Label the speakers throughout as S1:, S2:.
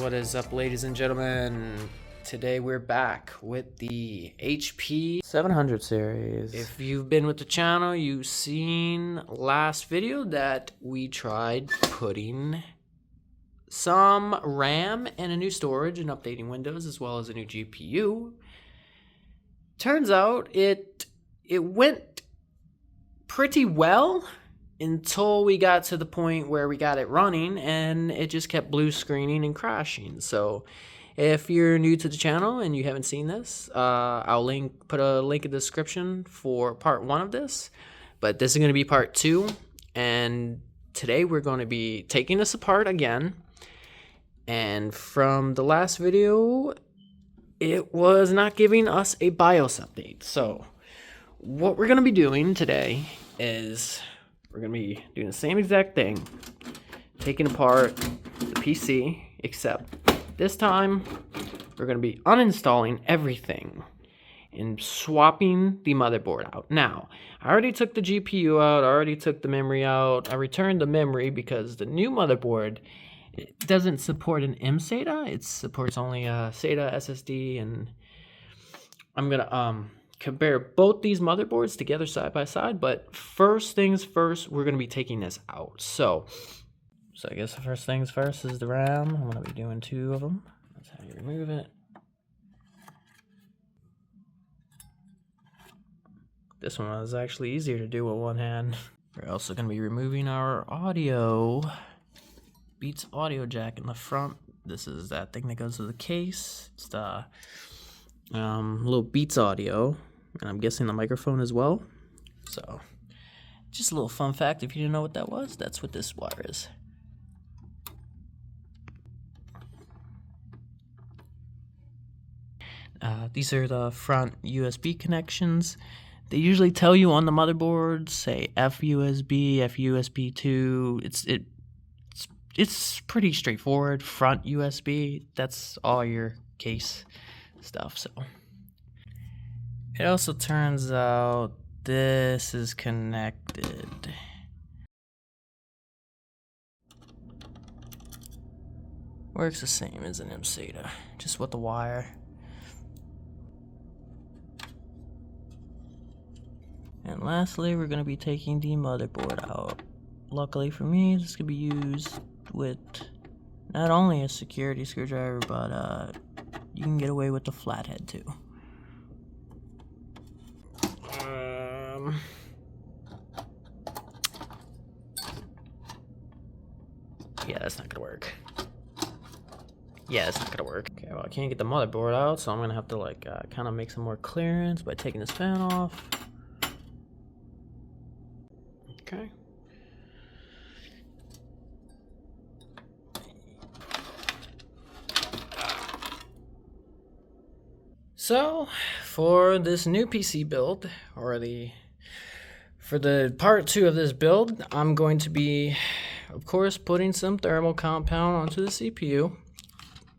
S1: What is up, ladies and gentlemen? Today we're back with the HP 700 series. If you've been with the channel, you've seen last video that we tried putting some RAM and a new storage and updating Windows as well as a new GPU. Turns out it went pretty well until we got to the point where we got it running and it just kept blue screening and crashing. So if you're new to the channel and you haven't seen this, I'll put a link in the description for part 1 of this, but this is going to be part 2, and today we're going to be taking this apart again. And from the last video, it was not giving us a BIOS update. So what we're going to be doing today is we're going to be doing the same exact thing, taking apart the PC, except this time we're going to be uninstalling everything and swapping the motherboard out. Now, I already took the GPU out, I already took the memory out. I returned the memory because the new motherboard, it doesn't support an M-SATA. It supports only a SATA SSD, and I'm going to compare both these motherboards together side by side, but first things first, we're going to be taking this out. So I guess the first things first is the RAM. I'm going to be doing 2 of them. That's how you remove it. This one was actually easier to do with one hand. We're also going to be removing our audio, Beats audio jack in the front. This is that thing that goes to the case. It's the little Beats audio, and I'm guessing the microphone as well. So just a little fun fact, if you didn't know what that was, that's what this wire is. These are the front USB connections. They usually tell you on the motherboard, say FUSB, FUSB 2. It's pretty straightforward. Front USB, that's all your case stuff. So it also turns out this is connected. Works the same as an M-SATA, just with the wire. And lastly, we're going to be taking the motherboard out. Luckily for me, this could be used with not only a security screwdriver, but you can get away with the flathead too. Yeah, that's not gonna work. Yeah, it's not gonna work. Okay, well, I can't get the motherboard out, so I'm gonna have to like kind of make some more clearance by taking this fan off. Okay. So, for this new PC build, or for the part 2 of this build, I'm going to be, of course, putting some thermal compound onto the CPU.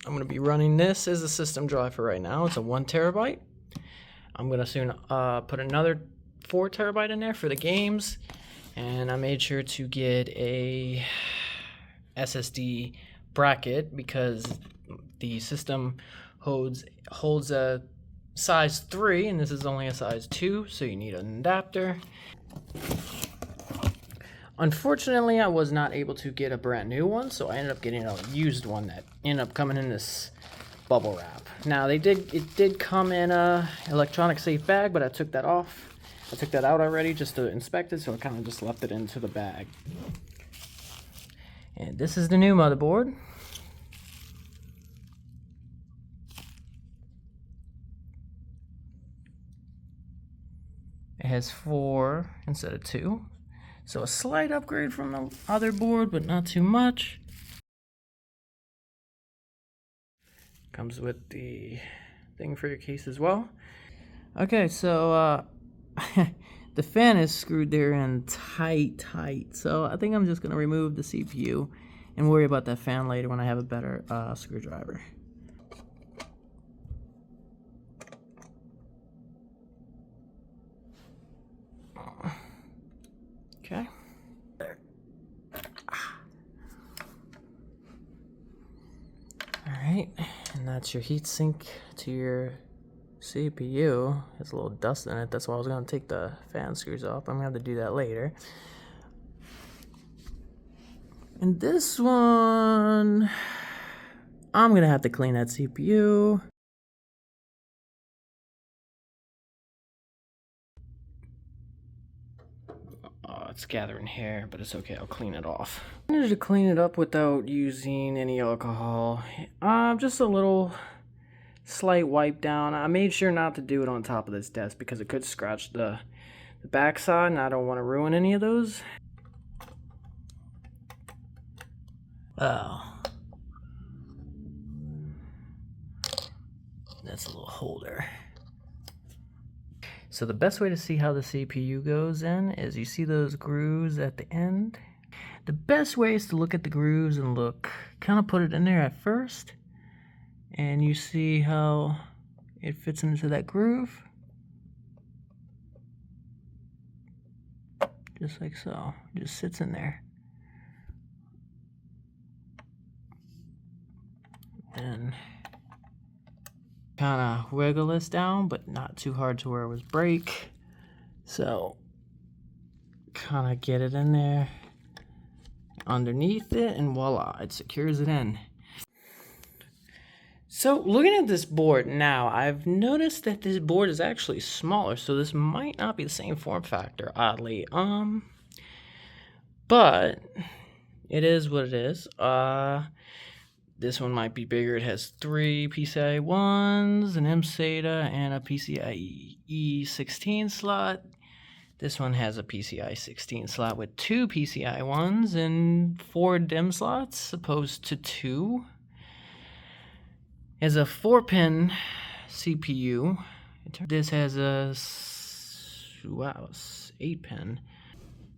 S1: I'm going to be running this as a system drive for right now. It's a 1 terabyte. I'm going to soon put another 4 terabyte in there for the games. And I made sure to get a SSD bracket because the system holds a size 3 and this is only a size 2, so you need an adapter. Unfortunately, I was not able to get a brand new one, so I ended up getting a used one that ended up coming in this bubble wrap. Now it did come in a electronic safe bag, but I took that off. I took that out already just to inspect it, so I kind of just left it into the bag. And this is the new motherboard. It has 4 instead of 2. So a slight upgrade from the other board, but not too much. Comes with the thing for your case as well. Okay, so the fan is screwed there in tight. So I think I'm just going to remove the CPU and worry about that fan later when I have a better screwdriver. Okay. There. All That's your heatsink to your CPU. Has a little dust in it. That's why I was gonna take the fan screws off. I'm gonna have to do that later. And this one, I'm gonna have to clean that CPU. Oh, it's gathering hair, but it's okay, I'll clean it off. I managed to clean it up without using any alcohol. Just a little slight wipe down. I made sure not to do it on top of this desk because it could scratch the backside, and I don't want to ruin any of those. Oh. That's a little holder. So the best way to see how the CPU goes in is you see those grooves at the end. The best way is to look at the grooves and look, kind of put it in there at first, and you see how it fits into that groove. Just like so, it just sits in there. And kind of wiggle this down, but not too hard to where it was break. So kind of get it in there underneath it, and voila, it secures it in. So looking at this board now, I've noticed that this board is actually smaller, so this might not be the same form factor, oddly. But it is what it is. This one might be bigger. It has 3 PCIe 1s, an M-SATA, and a PCIe 16 slot. This one has a PCIe 16 slot with 2 PCIe 1s and 4 DIMM slots, opposed to 2. It has a 4-pin CPU. This has a 8-pin.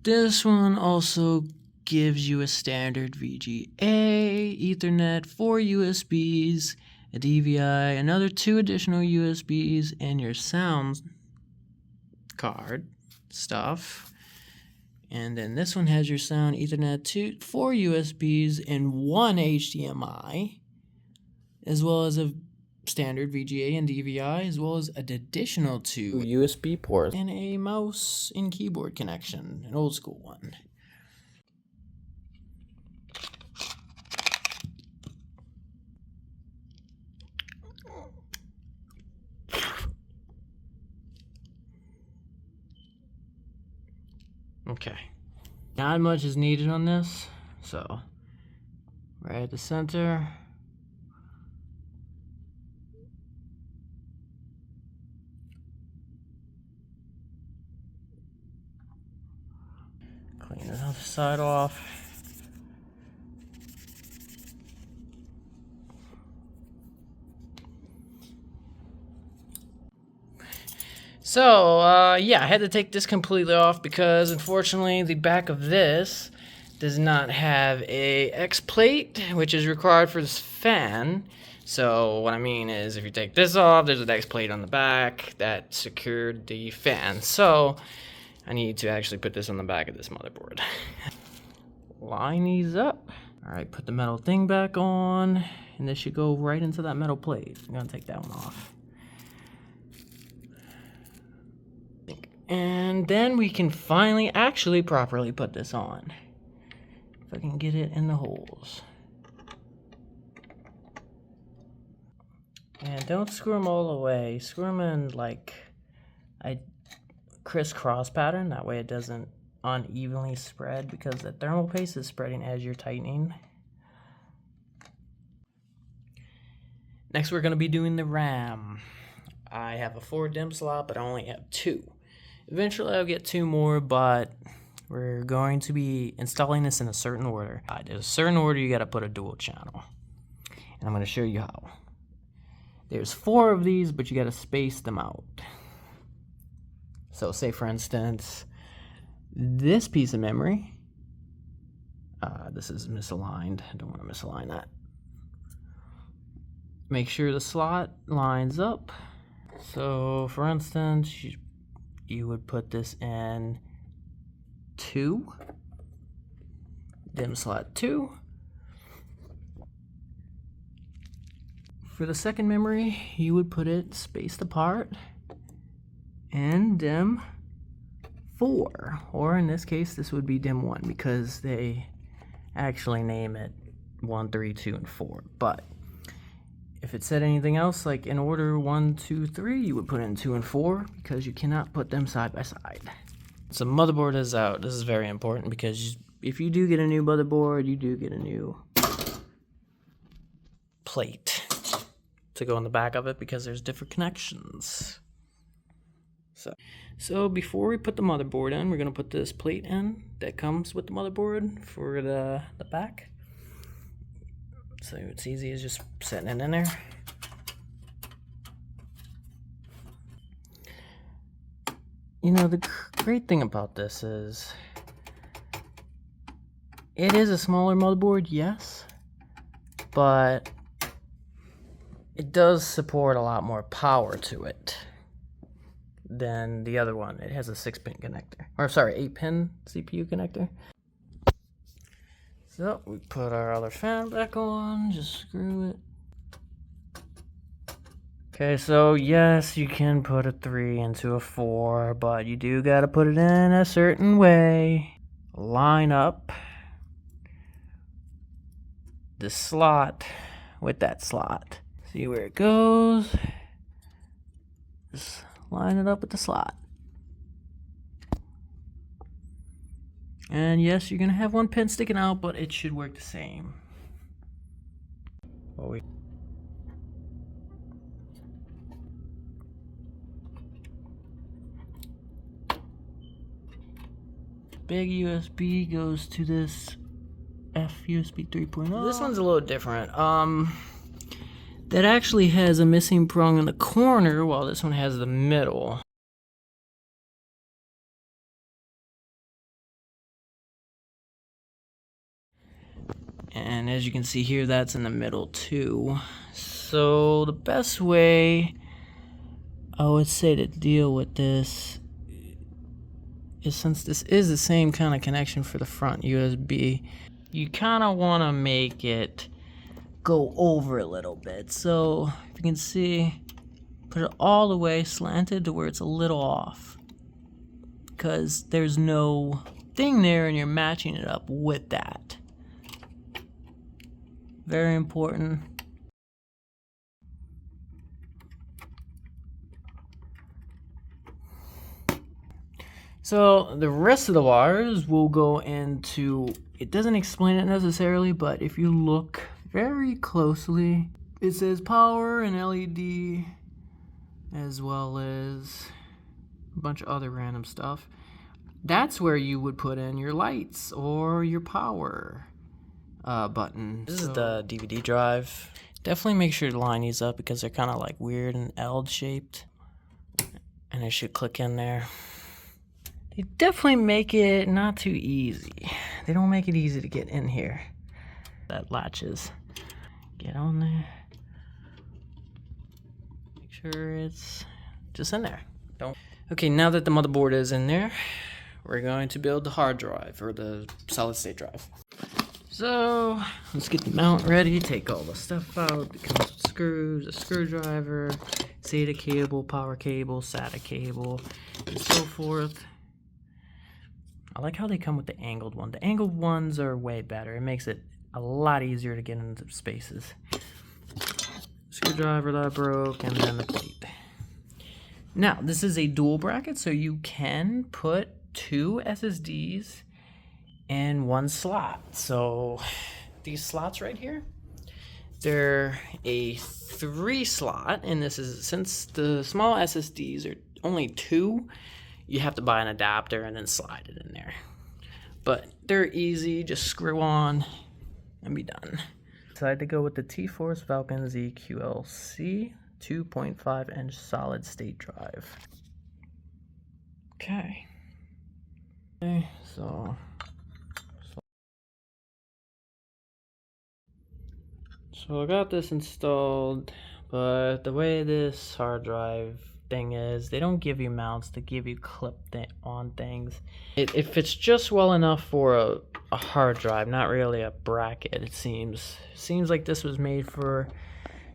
S1: This one also gives you a standard VGA, Ethernet, 4 USBs, a DVI, another 2 additional USBs, and your sound card stuff. And then this one has your sound Ethernet, 4 USBs, and 1 HDMI, as well as a standard VGA and DVI, as well as an additional 2 USB ports, and a mouse and keyboard connection, an old school one. Okay, not much is needed on this, so right at the center. Clean the other side off. So, yeah, I had to take this completely off because, unfortunately, the back of this does not have a X plate, which is required for this fan. So, what I mean is, if you take this off, there's an X plate on the back that secured the fan. So, I need to actually put this on the back of this motherboard. Line these up. Alright, put the metal thing back on, and this should go right into that metal plate. I'm gonna take that one off. And then we can finally actually properly put this on. If I can get it in the holes. And don't screw them all the way. Screw them in like a crisscross pattern. That way it doesn't unevenly spread, because the thermal paste is spreading as you're tightening. Next we're going to be doing the RAM. I have a 4 DIMM slot, but I only have 2. Eventually I'll get 2 more, but we're going to be installing this in a certain order. There's a certain order you got to put a dual channel, and I'm going to show you how. There's 4 of these, but you got to space them out. So say for instance, this piece of memory, this is misaligned. I don't want to misalign that. Make sure the slot lines up. So for instance, you would put this in 2, DIMM slot 2, For the second memory, you would put it spaced apart and DIMM 4, or in this case, this would be DIMM 1 because they actually name it 1, 3, 2, and 4. But if it said anything else, like in order 1, 2, 3, you would put in 2 and 4 because you cannot put them side by side. So motherboard is out. This is very important because if you do get a new motherboard, you do get a new plate to go in the back of it because there's different connections. So before we put the motherboard in, we're going to put this plate in that comes with the motherboard for the back. So it's easy as just setting it in there. You know, the great thing about this is it is a smaller motherboard, yes, but it does support a lot more power to it than the other one. It has a 6-pin connector, or sorry, 8-pin CPU connector. So we put our other fan back on, just screw it. Okay, so yes, you can put a 3 into a 4, but you do gotta put it in a certain way. Line up the slot with that slot. See where it goes. Just line it up with the slot. And yes, you're gonna have one pin sticking out, but it should work the same. Big USB goes to this USB 3.0. This one's a little different. That actually has a missing prong in the corner, while this one has the middle. And as you can see here, that's in the middle too. So the best way I would say to deal with this is, since this is the same kind of connection for the front USB, you kind of want to make it go over a little bit. So if you can see, put it all the way slanted to where it's a little off, because there's no thing there and you're matching it up with that. Very important. So the rest of the wires will go into, it doesn't explain it necessarily, but if you look very closely, it says power and LED, as well as a bunch of other random stuff. That's where you would put in your lights or your power button. This is the DVD drive. Definitely make sure to line these up because they're kind of like weird and L shaped, and it should click in there. They definitely make it not too easy. They don't make it easy to get in here. That latches. Get on there. Make sure it's just in there. Okay, now that the motherboard is in there, we're going to build the hard drive, or the solid state drive. So let's get the mount ready. Take all the stuff out. It comes with screws, a screwdriver, SATA cable, power cable, SATA cable, and so forth. I like how they come with the angled one. The angled ones are way better. It makes it a lot easier to get into spaces. Screwdriver that I broke, and then the plate. Now, this is a dual bracket, so you can put 2 SSDs in one slot. So these slots right here, they're a 3 slot, and this is, since the small SSDs are only 2, you have to buy an adapter and then slide it in there. But they're easy, just screw on and be done. Decided to go with the T-Force Vulcan ZQLC 2.5-inch solid state drive. Okay, so I got this installed, but the way this hard drive thing is, they don't give you mounts, they give you clip-on things. It fits just well enough for a hard drive, not really a bracket. It seems like this was made for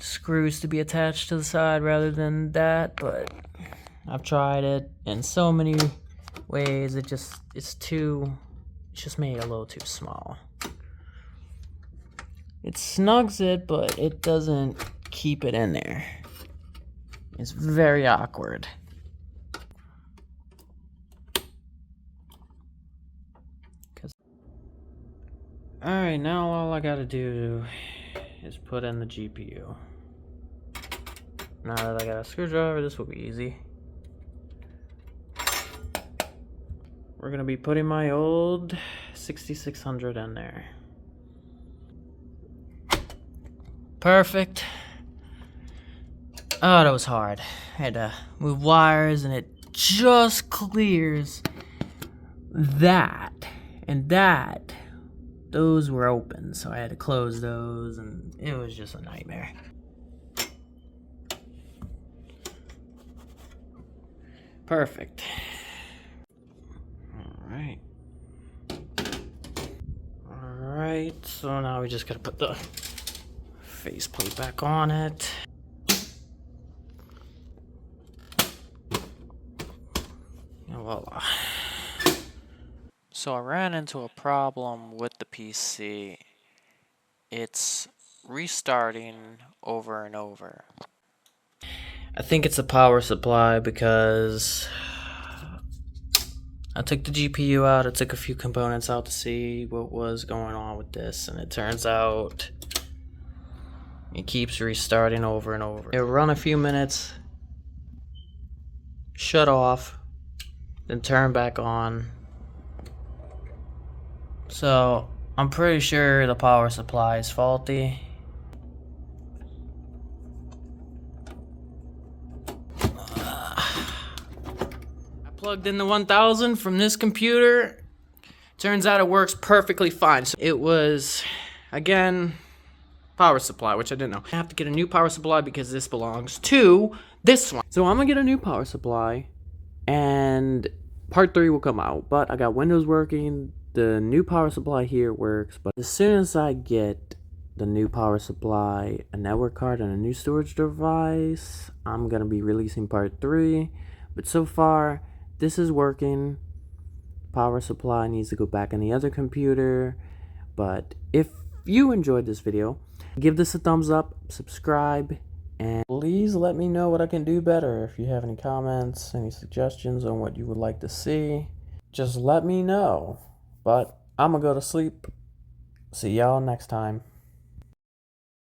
S1: screws to be attached to the side rather than that, but I've tried it in so many ways. It's just made a little too small. It snugs it, but it doesn't keep it in there. It's very awkward. Alright, now all I gotta do is put in the GPU. Now that I got a screwdriver, this will be easy. We're gonna be putting my old 6600 in there. Perfect. Oh, that was hard. I had to move wires and it just clears that and that. Those were open, so I had to close those, and it was just a nightmare. Perfect. Alright. Alright, so now we just gotta put the faceplate back on it. And voila. So I ran into a problem with the PC. It's restarting over and over. I think it's a power supply because I took the GPU out, I took a few components out to see what was going on with this, and it turns out it keeps restarting over and over. It'll run a few minutes, shut off, then turn back on. So I'm pretty sure the power supply is faulty. I plugged in the 1000 from this computer. Turns out it works perfectly fine. So it was, again, power supply, which I didn't know. I have to get a new power supply because this belongs to this one. So I'm gonna get a new power supply and part 3 will come out. But I got Windows working. The new power supply here works, but as soon as I get the new power supply, a network card, and a new storage device, I'm gonna be releasing part 3. But so far, this is working. Power supply needs to go back in the other computer. But if you enjoyed this video, give this a thumbs up, subscribe, and please let me know what I can do better. If you have any comments, any suggestions on what you would like to see, just let me know. But I'm gonna go to sleep. See y'all next time.